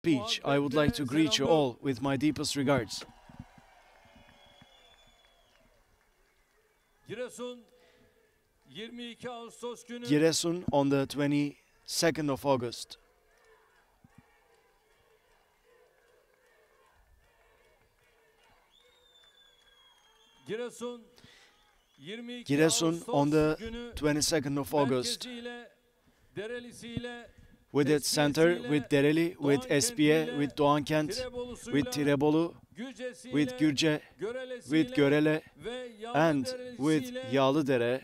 speech, I would like to greet you all with my deepest regards. Giresun on the 22nd of August. Giresun on the 22nd of August, with its center, with Dereli, with Espiye, with Doğankent, with Tirebolu, with Gürce, with Görele, and with Yağlıdere,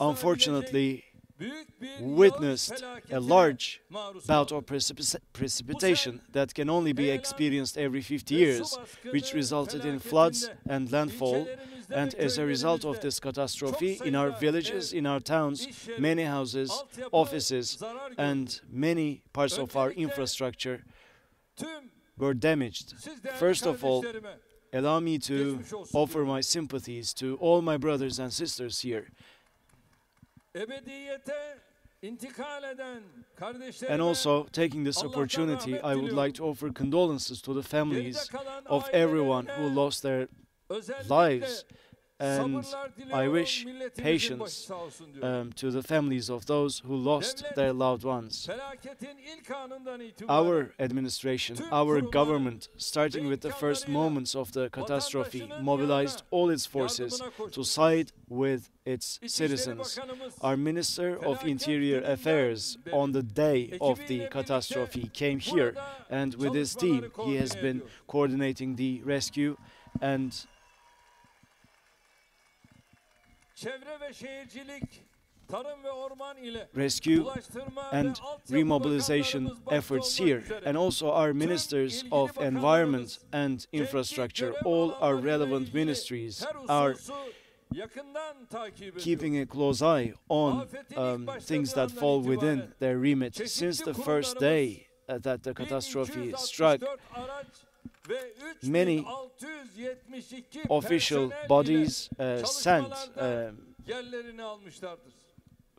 unfortunately witnessed a large bout of precipitation that can only be experienced every 50 years, which resulted in floods and landfall. And as a result of this catastrophe, in our villages, in our towns, many houses, offices, and many parts of our infrastructure were damaged. First of all, allow me to offer my sympathies to all my brothers and sisters here. And also, taking this opportunity, I would like to offer condolences to the families of everyone who lost their lives, and I wish patience to the families of those who lost their loved ones. Our administration, our government, starting with the first moments of the catastrophe, mobilized all its forces to side with its citizens. Our Minister of Interior Affairs, on the day of the catastrophe, came here, and with his team, he has been coordinating the rescue and remobilization efforts here, and also our ministers of environment and infrastructure, all our relevant ministries are keeping a close eye on things that fall within their remit. Since the first day that the catastrophe struck, many official bodies sent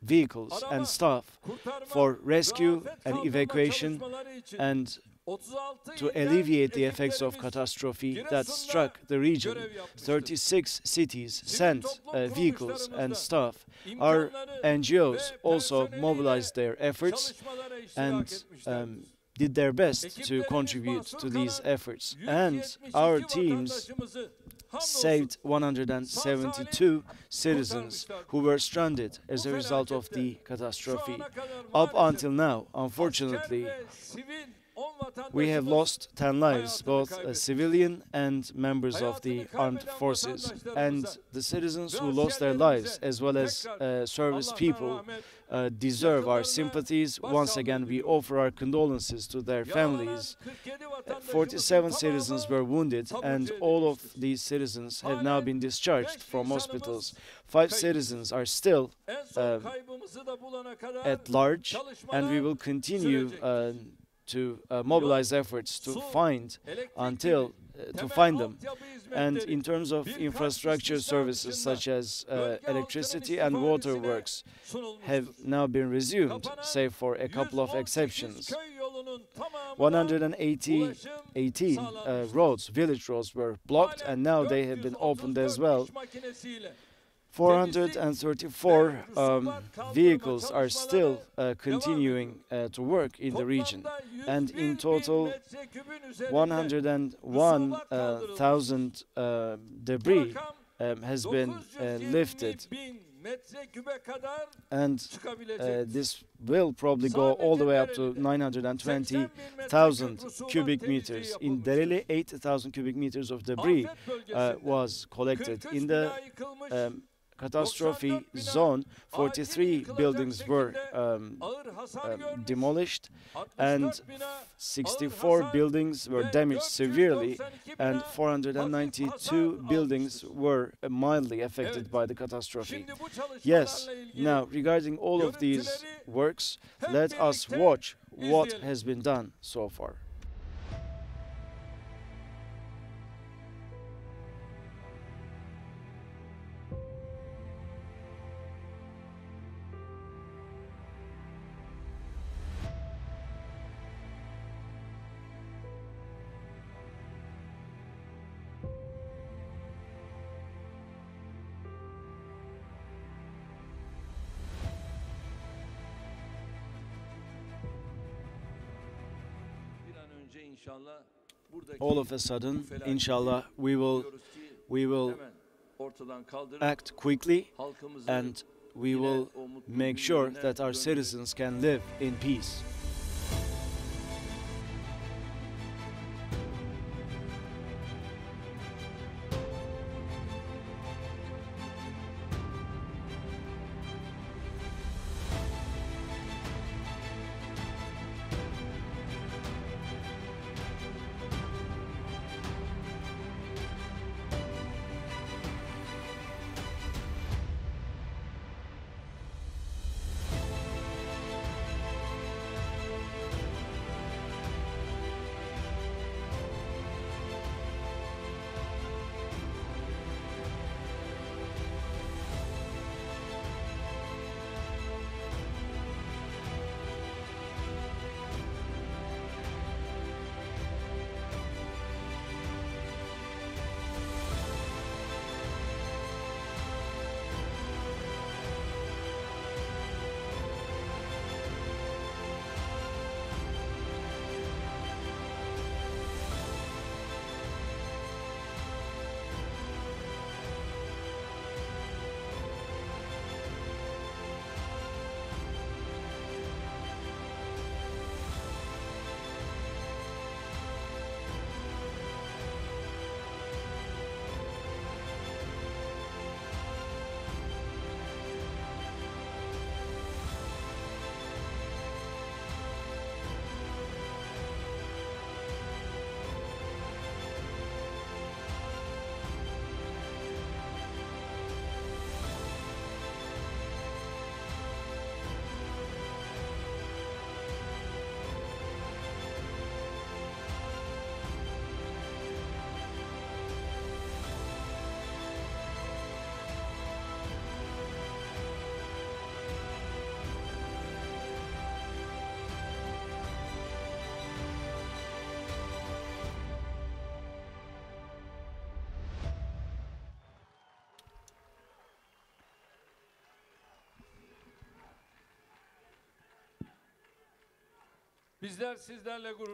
vehicles and staff for rescue and evacuation and to alleviate the effects of catastrophe that struck the region. 36 cities sent vehicles and staff. Our NGOs also mobilized their efforts and did their best to contribute to these efforts. And our teams saved 172 citizens who were stranded as a result of the catastrophe. Up until now, unfortunately, we have lost 10 lives, both civilian and members of the armed forces. And the citizens who lost their lives, as well as service people, deserve our sympathies. Once again, we offer our condolences to their families. 47 citizens were wounded, and all of these citizens have now been discharged from hospitals. 5 citizens are still at large, and we will continue to mobilize efforts to find them. And in terms of infrastructure services such as electricity and water works have now been resumed, save for a couple of exceptions. 118 village roads were blocked, and now they have been opened as well. 434 vehicles are still continuing to work in the region, and in total 101,000 debris has been lifted, and this will probably go all the way up to 920,000 cubic meters. In Dereli, 80,000 cubic meters of debris was collected. In the catastrophe zone, 43 buildings were demolished, and 64 buildings were damaged severely, and 492 buildings were mildly affected by the catastrophe. Yes, now regarding all of these works, let us watch what has been done so far. all of a sudden, inshallah, we will act quickly, and we will make sure that our citizens can live in peace.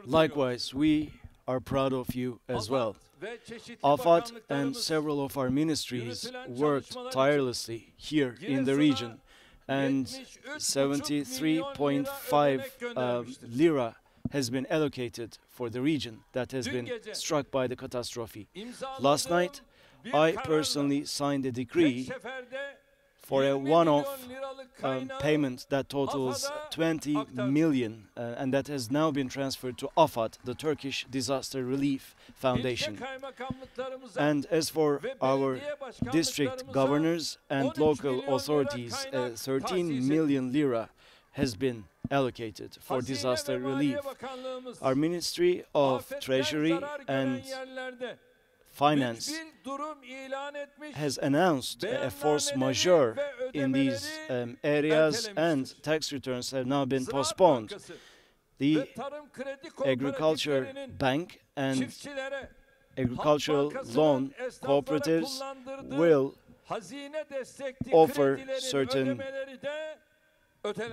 Likewise, we are proud of you as well. AFAD and several of our ministries worked tirelessly here in the region, and 73.5 lira has been allocated for the region that has been struck by the catastrophe. Last night, I personally signed a decree for a one-off payment that totals 20 million, and that has now been transferred to AFAD, the Turkish Disaster Relief Foundation. And as for our district governors and local authorities, 13 million lira has been allocated for disaster relief. Our Ministry of Treasury and Finance has announced a force majeure in these areas, and tax returns have now been postponed. The Agriculture Bank and agricultural loan cooperatives will offer certain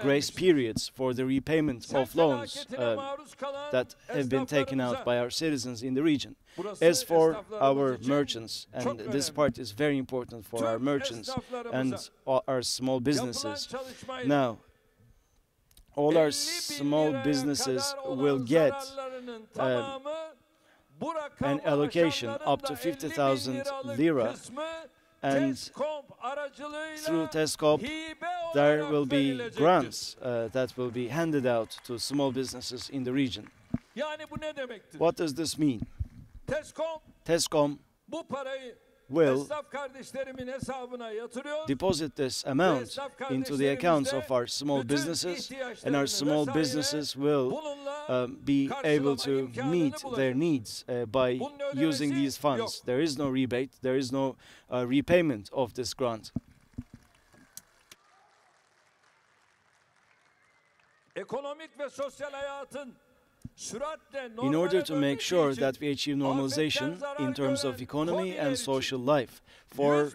grace periods for the repayment of loans that have been taken out by our citizens in the region. As for our merchants, and this part is very important for our merchants and our small businesses. Now, all our small businesses will get an allocation up to 50,000 lira, and through TESCOP there will be grants that will be handed out to small businesses in the region. What does this mean? TESCOM will deposit this amount into the accounts of our small businesses, and our small businesses will be able to meet their needs by using these funds. There is no rebate, there is no repayment of this grant. In order to make sure that we achieve normalization in terms of economy and social life, for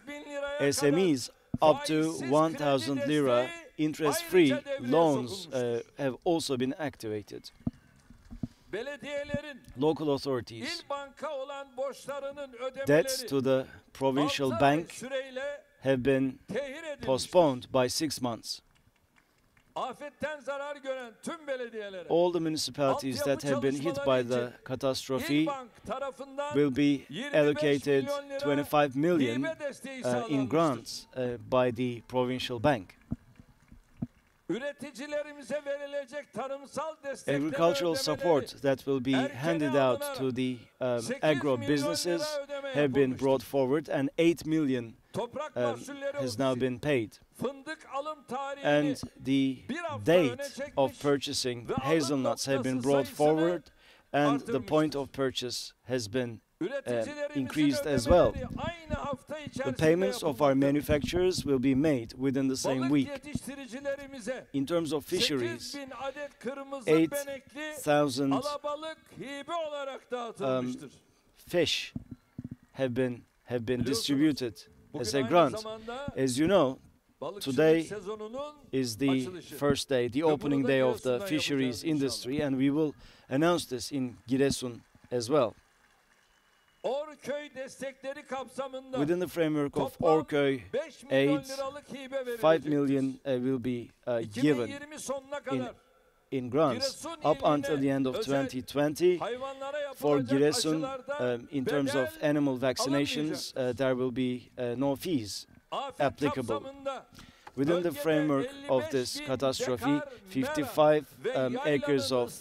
SMEs, up to 1,000 lira interest-free loans have also been activated. local authorities, il banka olan borçlarının debts ödemeleri to the provincial 6 ay bank süreyle have been tehir edilmiştir. postponed by 6 months. Afetten zarar gören tüm belediyelere All the municipalities that have been hit by the catastrophe will be allocated 25 million in grants by the provincial bank. üreticilerimize verilecek tarımsal destekler Agricultural support that will be handed out to the agro businesses have been brought forward, and 8 million toprak mahsulleri has now been paid. fındık alım tarihini And the date of purchasing hazelnuts have been brought forward, and the point of purchase has been increased as well. aynı hafta The içerisinde payments of our yapılmaktadır. manufacturers will be made within the same Balık week. yetiştiricilerimize In terms of fisheries, 8.000 adet kırmızı 8,000 benekli alabalık hibe olarak dağıtılmıştır. fish have been distributed as a Bugün aynı grant. zamanda As you know, balıkçılık today sezonunun is the açılışı. first day, the bunu opening da day of the Giresun'dan fisheries yapacağız industry, and we will announce this in Giresun as well. Orköy destekleri kapsamında Within the framework of toplam Orköy 5 milyon aid, liralık hibe 5 verilecektir. million will be given 2020 sonuna kadar in grants up until the end of 2020. hayvanlara For yapılacak Giresun, aşılarda in terms of animal vaccinations, there will be no fees afet applicable. kapsamında Within the framework of this catastrophe, 55 acres of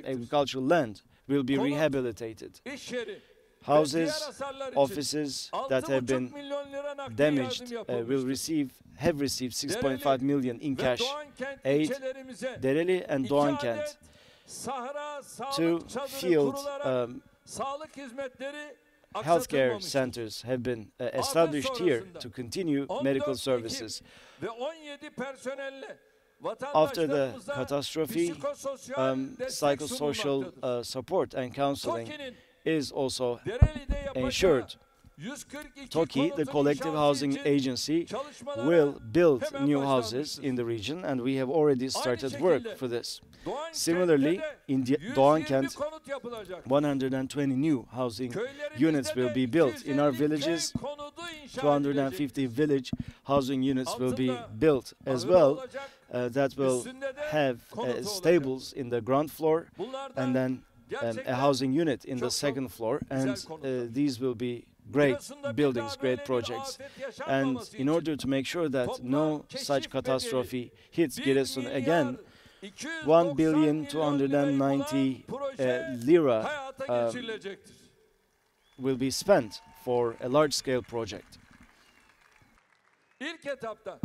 agricultural land will be rehabilitated. iş yeri Houses, hasarlar için offices that have 6,5 been milyon lira nakdi damaged yardım will yapılmıştır. have received 6.5 million in Ve cash Doğankent aid. ilçelerimize Dereli and 2 Doğankent, adet Sahra two sağlık çadırı field kurularak sağlık hizmetleri healthcare aksatılmamıştır. centers have been established here to continue 14 medical Ekim services. ve 17 personelle After the vatandaşlarımıza catastrophe, psikososyal destek psychosocial sunulmaktadır. support and counseling TOKİ'nin is also Dereli'de yapacağı ensured. 142 TOKİ, the konutun Collective inşası Housing için Agency, çalışmalara will build hemen new houses başlanmıştır. in the region, and we have already started work şekilde for this. Doğankent'te Similarly, de in 120 Doğankent, konut yapılacak. 120 new housing Köylerimizde units will de be built. In our 250 köy villages, konutu inşa 250 edilecek. village housing units will be Altında built as ahır well, olacak. that will Üstünde de have konutu olacak. stables in the ground floor, Bunlardan and then gerçekten a housing unit in the çok second floor, güzel and konutlar. these will be great Giresun'da bir buildings, daha böyle great bir projects. afet And yaşanmaması in için order to make sure that toplam no keşif such catastrophe hits 1 Giresun milyar again, 290 1 billion milyon 290 lirayı bulan proje lira hayata geçirilecektir. will be spent for a large-scale project. İlk etapta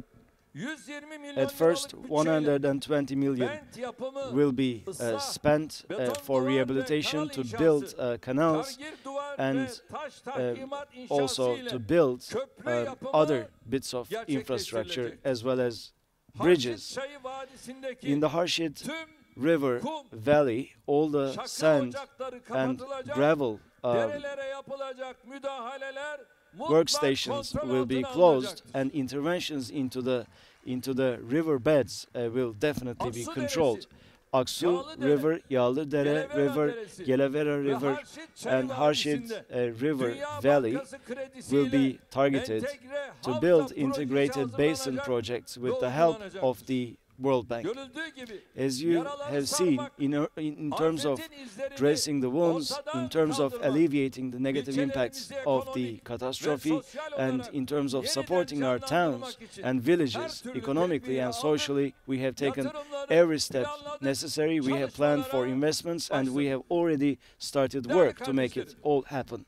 120 milyon At first, liralık bütçeyle 120 million bent yapımı, will be spent for rehabilitation to build canals, kargir duvar and ve taş tahkimat also inşası to ile build köprü yapımı other bits of infrastructure gerçekleştirilecek. as well as Harşit bridges. Çayı Vadisi'ndeki In the Harshit tüm River kum, Valley, all the şakır sand ocakları and kapatılacak, gravel derelere yapılacak müdahaleler mutlak workstations kontrol will be altına closed, alınacaktır. and interventions into the river beds will definitely be Aksu controlled. Deresi, Aksu Yağlıdere, River, Yağlıdere Gelevera River, Deresi Gelevera ve River, Harşit Çayı and Harshit Vadisi'nde River Dünya Valley Bankası will kredisiyle be targeted entegre to havza build projesi integrated basin hazırlanacak projects with ve the help uygulanacaktır. of the World Bank. Görüldüğü gibi As you yaraları have seen, sarmak, in terms of afetin izlerini dressing the wounds, ortadan in terms of kaldırmak, alleviating the negative impacts ilçelerimizi of the ekonomik ve catastrophe, sosyal and olarak in terms of yeniden supporting our towns canlandırmak için and her villages türlü economically tedbiri and aldık, socially, we have taken yatırımları every step planladık, necessary. We have planned for çalışmalara investments, and we başladık. have already started Değerli work to make it kardeşlerim, all happen.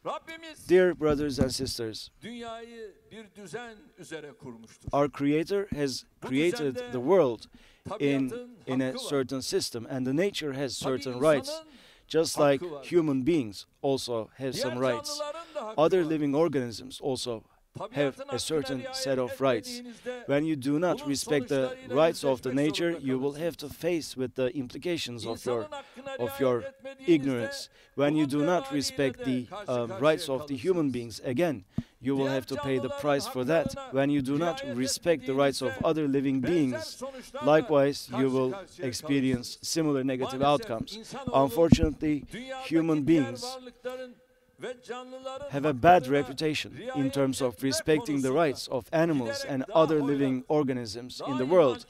Rabbimiz Dear brothers and sisters, dünyayı bir düzen üzere kurmuştur. our Creator has Bu created düzende the world Tabiatın in a hakkı var. certain system, and the nature has Tabii certain insanın rights, just like hakkı var. human beings also have Diğer some rights. canlıların da hakkı Other var. living organisms also have Tabiatın a hakkına certain riayet set of rights. etmediğinizde When you do not bunun respect the sonuçlarıyla rights of the yüzleşmek nature, zorunda you will kalırsınız. have to face with the implications of İnsanın your hakkına of riayet your etmediğinizde ignorance. When you bunun do not vebaliyle respect de the karşı karşıya rights of the human kalırsınız. beings, again, you will have to pay the price for that. When you do not respect the rights of other living beings, likewise, you will experience similar negative outcomes. Unfortunately, human beings have a bad reputation in terms of respecting the rights of animals and other living organisms in the world.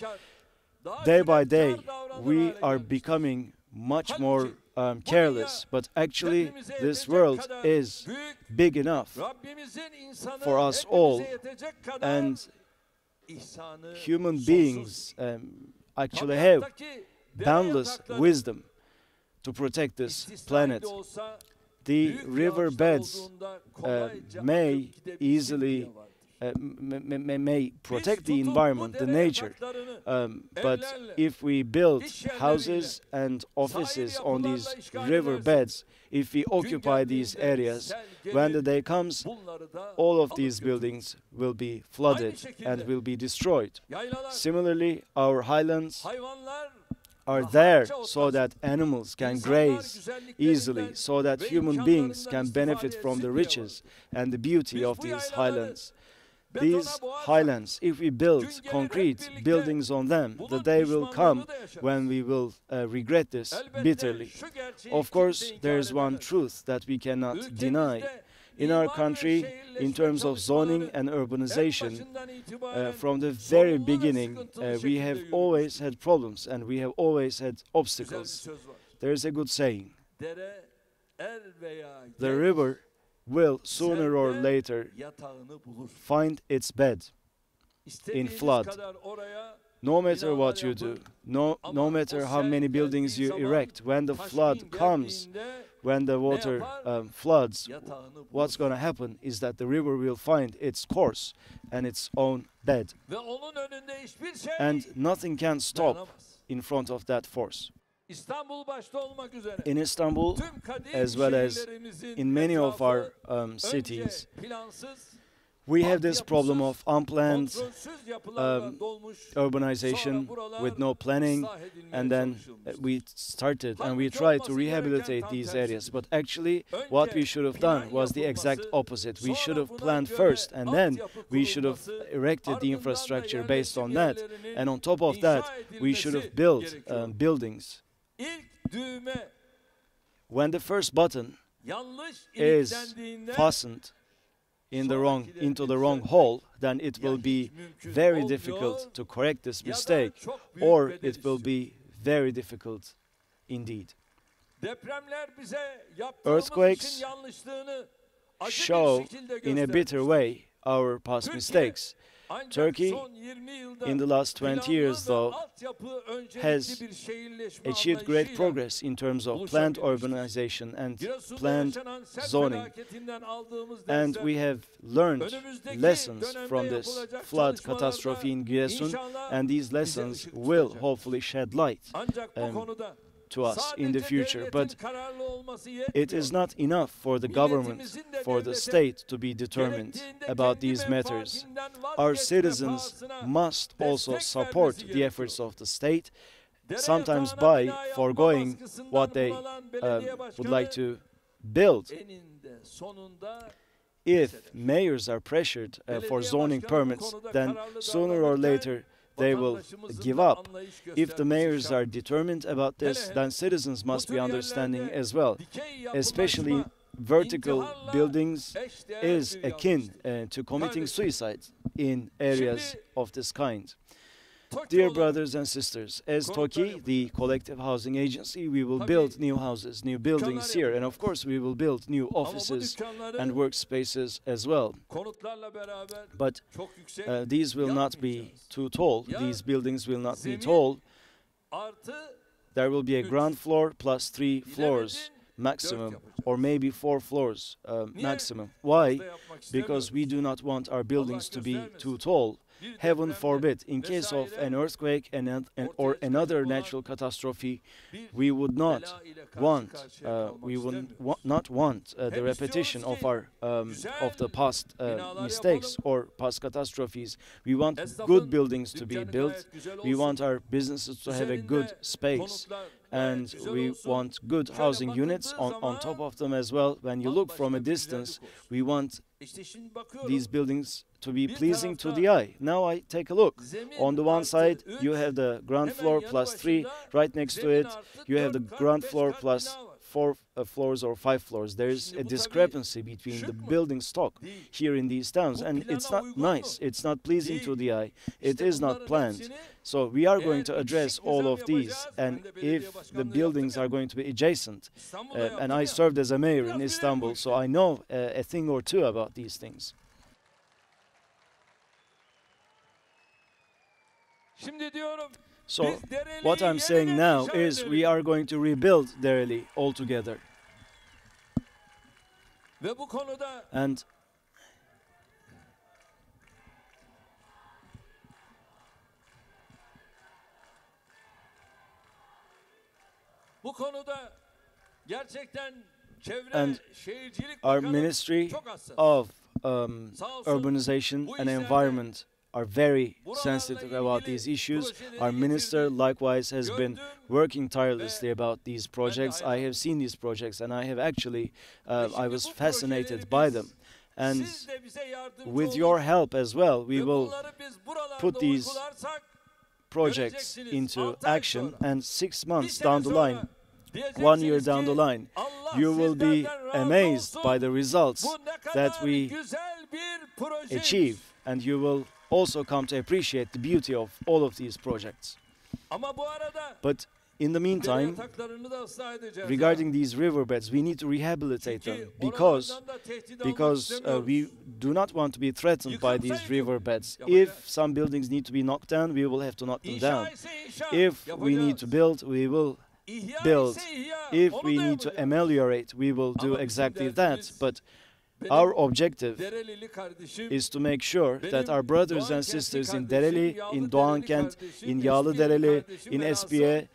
Day by day, we are becoming much more careless, but actually this world is big enough for us all, and human beings actually have boundless wisdom to protect this planet. The riverbeds may easily may protect the environment, the nature, but if we build houses and offices on these riverbeds, if we occupy these areas, when the day comes, all of these buildings will be flooded and will be destroyed. Similarly, our highlands are there so that animals can graze easily, so that human beings can benefit from the riches and the beauty of these highlands. These highlands, if we build concrete buildings on them, the day will come when we will regret this bitterly. Of course, there is one truth that we cannot deny. In our country, in terms of zoning and urbanization, from the very beginning, we have always had problems and we have always had obstacles. There is a good saying: the river will sooner or later find its bed in flood. No matter what you do, no matter how many buildings you erect, when the flood comes, when the water floods, what's going to happen is that the river will find its course and its own bed. And nothing can stop in front of that force. In Istanbul, as well as in many of our cities, we have this problem of unplanned urbanization with no planning, and then we started and we tried to rehabilitate these areas. But actually, what we should have done was the exact opposite. We should have planned first, and then we should have erected the infrastructure based on that. And on top of that, we should have built buildings. When the first button is fastened into the wrong hole, then it will be very difficult to correct this mistake, or it will be very difficult indeed. Earthquakes show in a bitter way our past mistakes. Turkey, in the last 20 years, though, has achieved great progress in terms of planned urbanization and planned zoning. And we have learned lessons from this flood catastrophe in Giresun, and these lessons will hopefully shed light to us in the future. But it is not enough for the government, for the state to be determined about these matters. Our citizens must also support the efforts of the state, sometimes by foregoing what they would like to build. If mayors are pressured for zoning permits, then sooner or later they will give up. If the mayors are determined about this, then citizens must be understanding as well. Especially vertical buildings is akin to committing suicide in areas of this kind. Dear brothers and sisters, as TOKİ, the collective housing agency, we will build new houses, new buildings here, and of course we will build new offices and workspaces as well. But these will not be too tall, these buildings will not be tall. There will be a ground floor plus 3 floors maximum, or maybe 4 floors maximum. Why? Because we do not want our buildings to be too tall. Heaven forbid, in case of an earthquake or another natural catastrophe, we would not want the repetition of the past mistakes or past catastrophes. We want good buildings to be built. We want our businesses to have a good space, and we want good housing units on top of them as well. When you look from a distance, we want these buildings to be pleasing to the eye. Now I take a look. On the one side, you have the ground floor plus 3. Right next to it, you have the ground floor plus 4 floors or 5 floors. There's a discrepancy between the building stock here in these towns, and it's not nice. It's not pleasing to the eye. It is not planned. So we are going to address all of these, and if the buildings are going to be adjacent, and I served as a mayor in Istanbul, so I know a thing or two about these things. So what I'm saying now is we are going to rebuild Dereli altogether. And our Ministry of Urbanization and Environment are very sensitive about these issues. Our minister likewise has been working tirelessly about these projects. I have seen these projects, and I have actually, I was fascinated by them. And with your help as well, we will put these projects into action, and 6 months down the line, 1 year down the line, you will be amazed by the results that we achieve, and you will also come to appreciate the beauty of all of these projects. But in the meantime, regarding these riverbeds, we need to rehabilitate them because we do not want to be threatened by these riverbeds. If some buildings need to be knocked down, we will have to knock them down. If we need to build, we will build. If we need to ameliorate, we will do exactly that. But our objective is to make sure that our brothers and sisters in Dereli, in Doğankent, in Yağlıdereli, in Espiye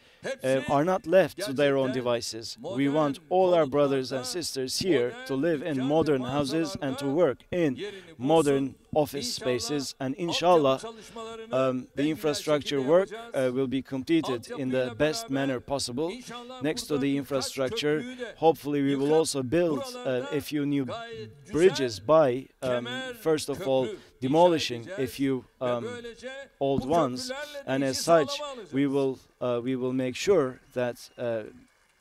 are not left to their own devices. We want all our brothers and sisters here to live in modern houses and to work in modern office spaces, and inshallah the infrastructure work will be completed in the best manner possible. Next to the infrastructure, hopefully we will also build a few new bridges by first of all demolishing a few old ones, and as such we will make sure that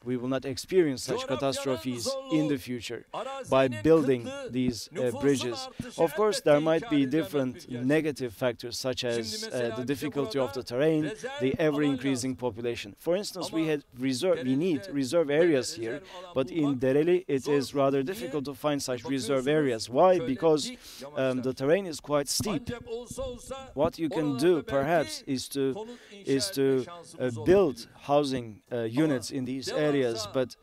we will not experience such catastrophes in the future by building these bridges. Of course, there might be different negative factors, such as the difficulty of the terrain, the ever-increasing population. For instance, we need reserve areas here, but in Dereli it is rather difficult to find such reserve areas. Why? Because the terrain is quite steep. What you can do, perhaps, is to build housing units in these areas, but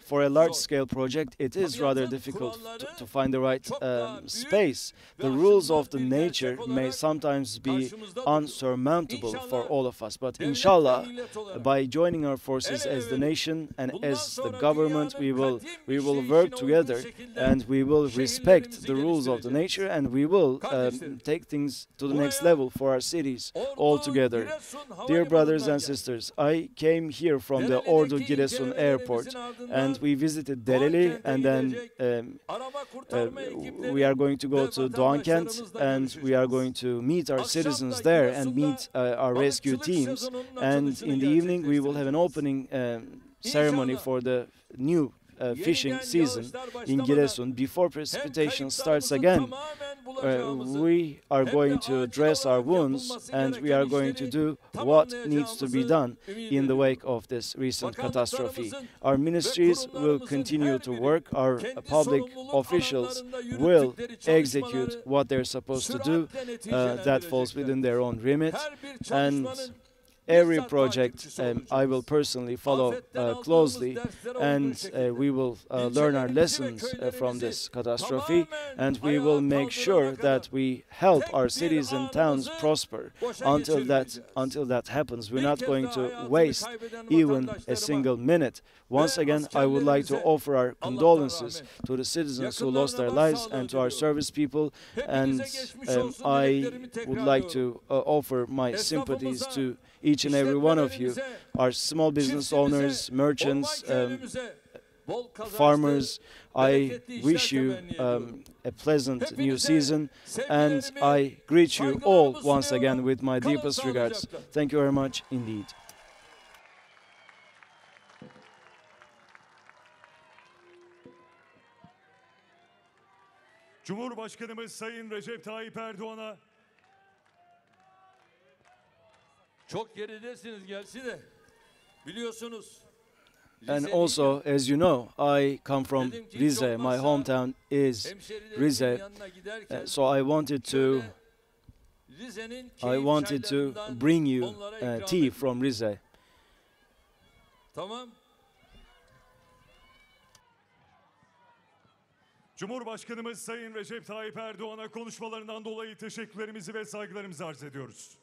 for a large-scale project, it is rather difficult to find the right space. The rules of the nature may sometimes be unsurmountable for all of us, but inshallah, by joining our forces as the nation and as the government, we will work together, and we will respect the rules of the nature, and we will take things to the next level for our cities all together. Dear brothers and sisters, I came here from the Ordu Giresun airport, and we visited Dereli, and then we are going to go to Doğankent, and we are going to meet our citizens there and meet our rescue teams, and in the evening we will have an opening ceremony for the new fishing season in Giresun. Before precipitation starts again, we are going to dress our wounds, and we are going to do what needs to be done in the wake of this recent catastrophe. Our ministries will continue to work, our public officials will execute what they're supposed to do, that falls within their own remit, and every project I will personally follow closely, and we will learn our lessons from this catastrophe, and we will make sure that we help our cities and towns prosper. Until that happens, we're not going to waste even a single minute. Once again, I would like to offer our condolences to the citizens who lost their lives and to our service people, and I would like to offer my sympathies to each and every one of you, our small business owners, merchants, farmers. I wish you a pleasant new season, and I greet you all once again with my deepest regards. Thank you very much indeed. Cumhurbaşkanımız Sayın Recep Tayyip Erdoğan'a çok geridesiniz gerçi de biliyorsunuz. And also, as you know, I come from Rize. My hometown is Rize. So I wanted to bring you tea from Rize. Tamam. Cumhurbaşkanımız Sayın Recep Tayyip Erdoğan'a konuşmalarından dolayı teşekkürlerimizi ve saygılarımızı arz ediyoruz.